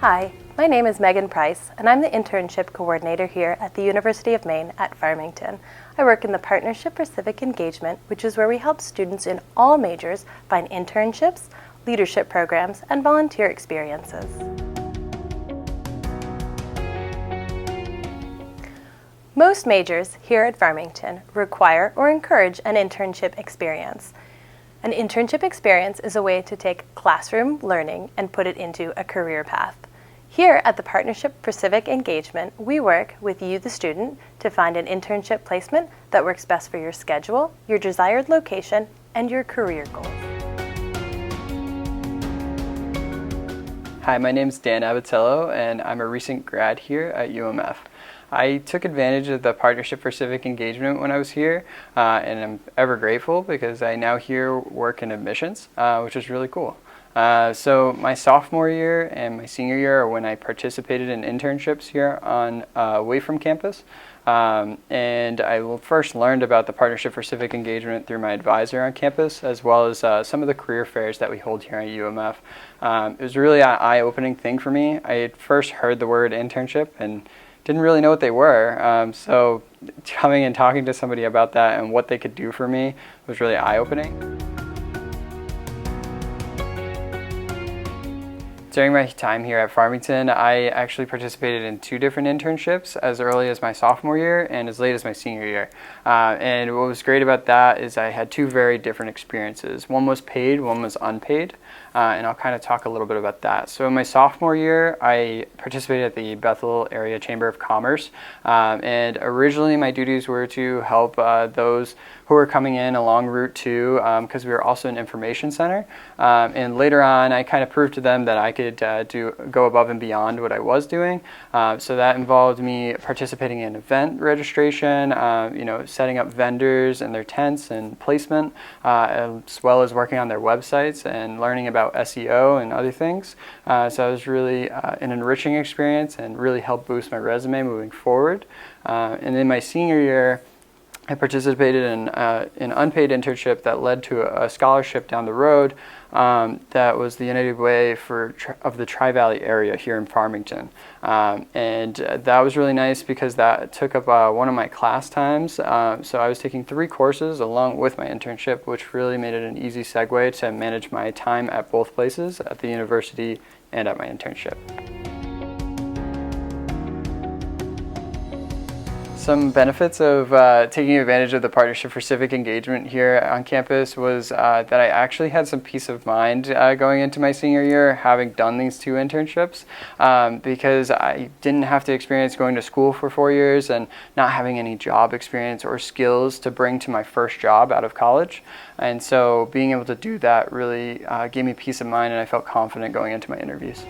Hi, my name is Megan Price, and I'm the Internship Coordinator here at the University of Maine at Farmington. I work in the Partnership for Civic Engagement, which is where we help students in all majors find internships, leadership programs, and volunteer experiences. Most majors here at Farmington require or encourage an internship experience. An internship experience is a way to take classroom learning and put it into a career path. Here at the Partnership for Civic Engagement, we work with you, the student, to find an internship placement that works best for your schedule, your desired location, and your career goals. Hi, my name is Dan Abatello, and I'm a recent grad here at UMF. I took advantage of the Partnership for Civic Engagement when I was here, and I'm ever grateful because I now here work in admissions, which is really cool. So my sophomore year and my senior year are when I participated in internships here on away from campus. And I first learned about the Partnership for Civic Engagement through my advisor on campus, as well as some of the career fairs that we hold here at UMF. It was really an eye-opening thing for me. I had first heard the word internship and didn't really know what they were. So coming and talking to somebody about that and what they could do for me was really eye-opening. During my time here at Farmington, I actually participated in 2 different internships as early as my sophomore year and as late as my senior year. And what was great about that is I had 2 very different experiences. One was paid, one was unpaid, and I'll kind of talk a little bit about that. So in my sophomore year, I participated at the Bethel Area Chamber of Commerce, and originally my duties were to help those who were coming in along Route 2 because we were also an information center. And later on, I kind of proved to them that I could go above and beyond what I was doing. So that involved me participating in event registration, setting up vendors and their tents and placement, as well as working on their websites and learning about SEO and other things. So it was really an enriching experience and really helped boost my resume moving forward. And in my senior year, I participated in an unpaid internship that led to a scholarship down the road that was the United Way of the Tri-Valley area here in Farmington. And that was really nice because that took up one of my class times. So I was taking 3 courses along with my internship, which really made it an easy segue to manage my time at both places, at the university and at my internship. Some benefits of taking advantage of the Partnership for Civic Engagement here on campus was that I actually had some peace of mind going into my senior year, having done these 2 internships, because I didn't have to experience going to school for 4 years and not having any job experience or skills to bring to my first job out of college. And so being able to do that really gave me peace of mind, and I felt confident going into my interviews.